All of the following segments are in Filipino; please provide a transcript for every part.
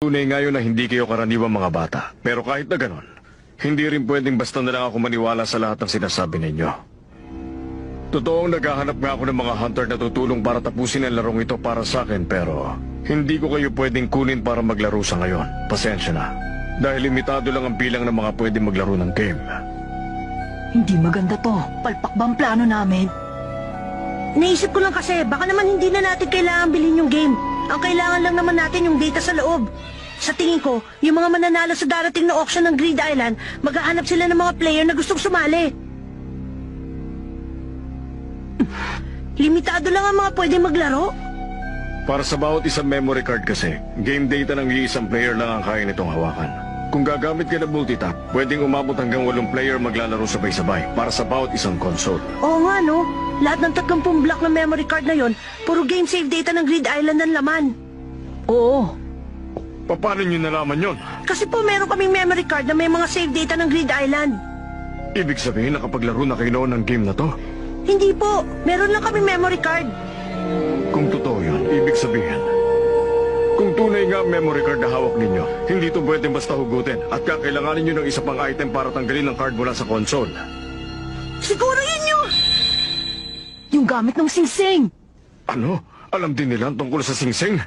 Tunay ngayon na hindi kayo karaniwang mga bata. Pero kahit na ganon, hindi rin pwedeng basta na lang ako maniwala sa lahat ng sinasabi ninyo. Totoong naghahanap nga ako ng mga hunter na tutulong para tapusin ang larong ito para sa akin, pero hindi ko kayo pwedeng kunin para maglaro sa ngayon. Pasensya na. Dahil limitado lang ang bilang ng mga pwedeng maglaro ng game. Hindi maganda to. Palpak ba ang plano namin? Naisip ko lang kasi, baka naman hindi na natin kailangan bilhin yung game. Ang kailangan lang naman natin yung data sa loob. Sa tingin ko, yung mga mananalo sa darating na auction ng Grid Island, maghahanap sila ng mga player na gustong sumali. Limitado lang ang mga pwedeng maglaro. Para sa bawat isang memory card kasi, game data ng iisang player lang ang kaya nitong hawakan. Kung gagamit ka ng multitap, pwedeng umabot hanggang 8 player maglalaro sabay-sabay para sa bawat isang console. Oo nga no, lahat ng 30 block na memory card na yon, puro game save data ng Grid Island ang laman. Oo. Paano nyo nalaman yon? Kasi po meron kaming memory card na may mga save data ng Grid Island. Ibig sabihin nakapaglaro na kayo noon ng game na to? Hindi po, meron lang kaming memory card. Kung totoo yun, ibig sabihin, kung tunay nga ang memory card na hawak ninyo, hindi ito pwedeng basta hugutin at kakailanganin nyo ng isa pang item para tanggalin ang card mula sa console. Siguro yun yun! Yung gamit ng singsing. Ano? Alam din nila tungkol sa singsing?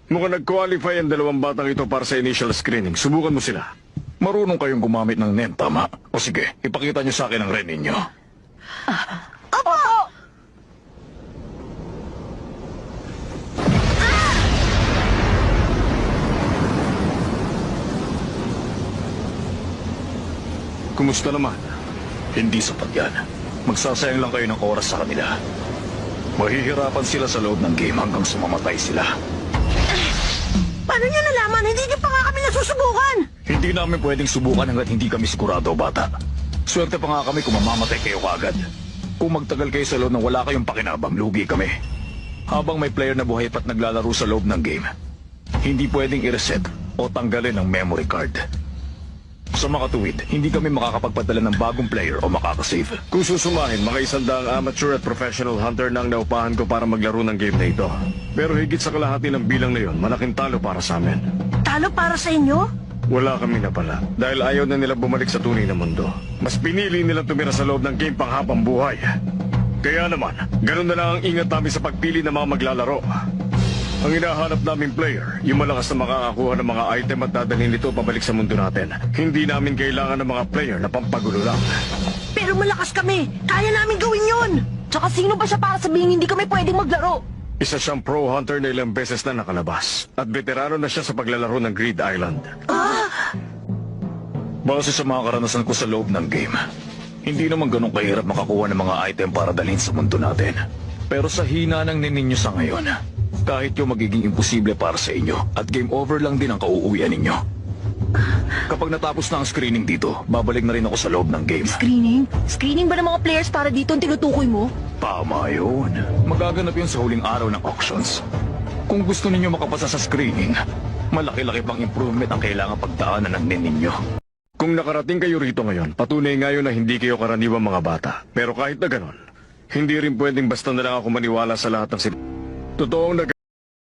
Mukhang nag-qualify ang dalawang batang ito para sa initial screening. Subukan mo sila. Marunong kayong gumamit ng NEM, tama? O sige, ipakita nyo sa akin ang ren ninyo. Opo! Kumusta naman? Hindi sapat yan. Magsasayang lang kayo ng oras sa kanila. Mahihirapan sila sa loob ng game hanggang sumamatay sila. Paano niyo nalaman? Hindi niyo pa nga kami nasusubukan! Hindi namin pwedeng subukan hanggat hindi kami sigurado, bata. Swerte pa nga kami kung mamamatay kayo kaagad. Kung magtagal kayo sa loob nang wala kayong pakinabang, lugi kami. Habang may player na buhay pa't naglalaro sa loob ng game, hindi pwedeng i-reset o tanggalin ang memory card. Sa makatuwid, hindi kami makakapagpadala ng bagong player o makakasave. Kung susumahin, mga 100 amateur at professional hunter na ang naupahan ko para maglaro ng game na ito. Pero higit sa kalahati ng bilang na yon, malaking talo para sa amin. Talo para sa inyo? Wala kami napala dahil ayaw na nila bumalik sa tunay na mundo. Mas pinili nilang tumira sa loob ng game panghabang buhay. Kaya naman, ganun na lang ang ingat namin sa pagpili ng mga maglalaro. Ang hinahanap naming player, yung malakas na makakakuha ng mga item at dadalhin nito pabalik sa mundo natin. Hindi namin kailangan ng mga player na pampagulo lang. Pero malakas kami! Kaya namin gawin yon! Tsaka sino ba siya para sabihin hindi kami pwedeng maglaro? Isa siyang pro hunter na ilang beses na nakalabas. At veterano na siya sa paglalaro ng Grid Island. Base sa mga karanasan ko sa loob ng game, hindi naman ganun kahirap makakuha ng mga item para dalhin sa mundo natin. Pero sa hina ng ninyo sa ngayon, kahit yung magiging imposible para sa inyo at game over lang din ang kauuwian ninyo. Kapag natapos na ang screening dito, babalik na rin ako sa loob ng game. Screening? Screening ba ng mga players para dito ang tinutukoy mo? Tama yun. Magaganap yun sa huling araw ng auctions. Kung gusto ninyo makapasa sa screening, malaki-laki pang improvement ang kailangan pagdaanan ng ninyo. Kung nakarating kayo rito ngayon, patunay ngayon na hindi kayo karaniwang mga bata. Pero kahit na ganon, hindi rin pwedeng basta na lang ako maniwala sa lahat ng Totoong